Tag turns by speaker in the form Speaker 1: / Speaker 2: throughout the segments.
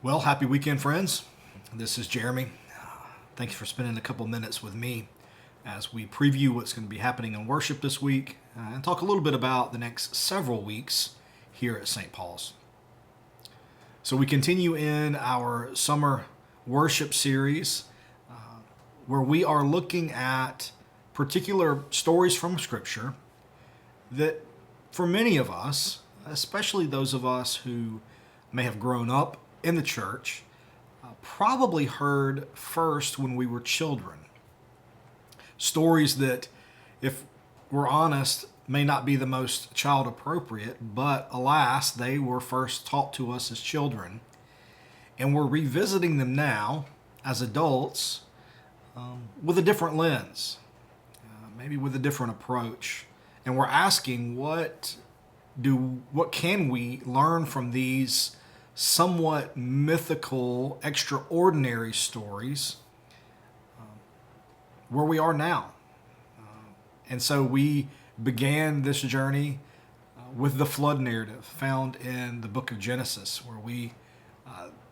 Speaker 1: Well, happy weekend, friends. This is Jeremy. Thanks for spending a couple minutes with me as we preview what's going to be happening in worship this week and talk a little bit about the next several weeks here at St. Paul's. So, we continue in our summer worship series where we are looking at particular stories from Scripture that, for many of us, especially those of us who may have grown up in the church, probably heard first when we were children. Stories that, if we're honest, may not be the most child appropriate, but alas, they were first taught to us as children. And we're revisiting them now as adults with a different lens, maybe with a different approach. And we're asking what can we learn from these somewhat mythical, extraordinary stories where we are now. And so we began this journey with the flood narrative found in the book of Genesis, where we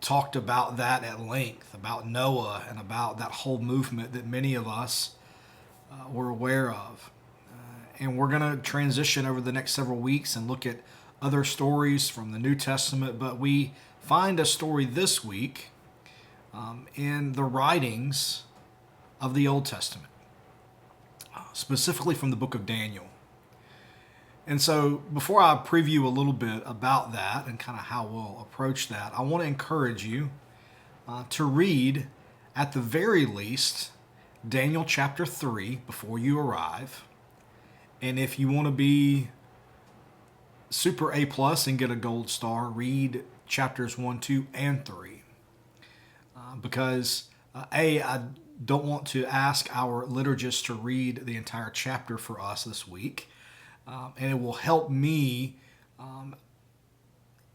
Speaker 1: talked about that at length, about Noah and about that whole movement that many of us were aware of. And we're going to transition over the next several weeks and look at other stories from the New Testament, but we find a story this week in the writings of the Old Testament, specifically from the book of Daniel. And so before I preview a little bit about that and kind of how we'll approach that, I want to encourage you to read, at the very least, Daniel chapter 3 before you arrive. And if you want to be super A plus and get a gold star, read chapters 1, 2, and 3. Because I don't want to ask our liturgist to read the entire chapter for us this week. And it will help me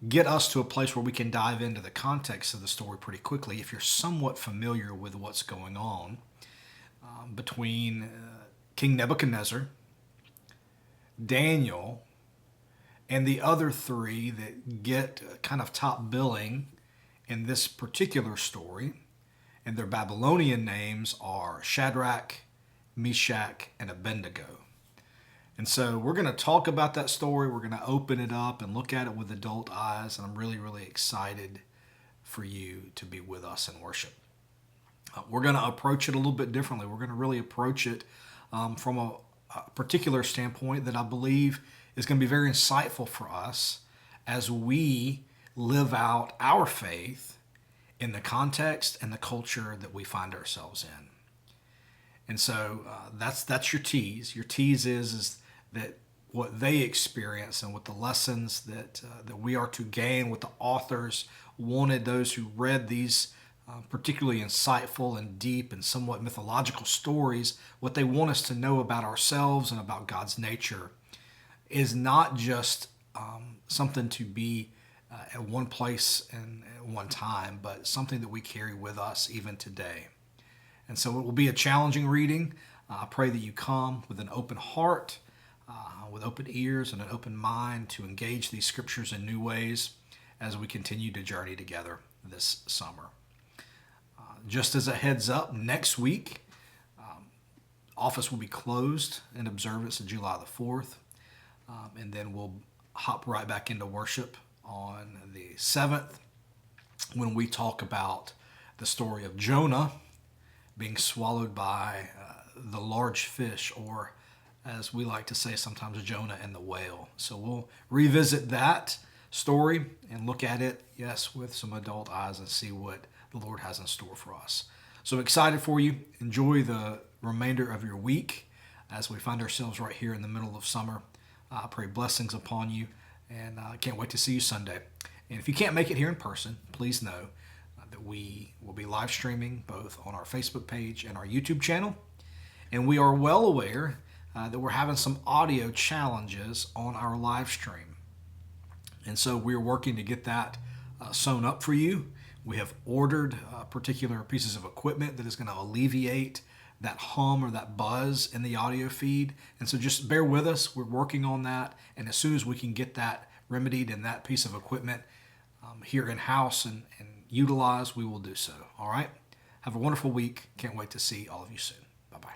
Speaker 1: get us to a place where we can dive into the context of the story pretty quickly if you're somewhat familiar with what's going on between King Nebuchadnezzar, Daniel, and the other three that get kind of top billing in this particular story. And their Babylonian names are Shadrach, Meshach, and Abednego. And so we're going to talk about that story. We're going to open it up and look at it with adult eyes. And I'm really, really excited for you to be with us in worship. We're going to approach it a little bit differently. We're going to really approach it from a particular standpoint that I believe is going to be very insightful for us as we live out our faith in the context and the culture that we find ourselves in. And so that's your tease. Your tease is that what they experience and what the lessons that we are to gain, what the authors wanted those who read these particularly insightful and deep and somewhat mythological stories, what they want us to know about ourselves and about God's nature is not just something to be at one place and at one time, but something that we carry with us even today. And so it will be a challenging reading. I pray that you come with an open heart, with open ears and an open mind to engage these scriptures in new ways as we continue to journey together this summer. Just as a heads up, next week, office will be closed in observance of July the 4th. And then we'll hop right back into worship on the 7th when we talk about the story of Jonah being swallowed by the large fish, or as we like to say sometimes, Jonah and the whale. So we'll revisit that story and look at it, yes, with some adult eyes and see what the Lord has in store for us. So excited for you. Enjoy the remainder of your week as we find ourselves right here in the middle of summer. I pray blessings upon you, and I can't wait to see you Sunday. And if you can't make it here in person, please know that we will be live streaming both on our Facebook page and our YouTube channel. And we are well aware that we're having some audio challenges on our live stream. And so we're working to get that sewn up for you. We have ordered particular pieces of equipment that is going to alleviate that hum or that buzz in the audio feed. And so just bear with us. We're working on that. And as soon as we can get that remedied and that piece of equipment here in-house and utilize, we will do so. All right? Have a wonderful week. Can't wait to see all of you soon. Bye-bye.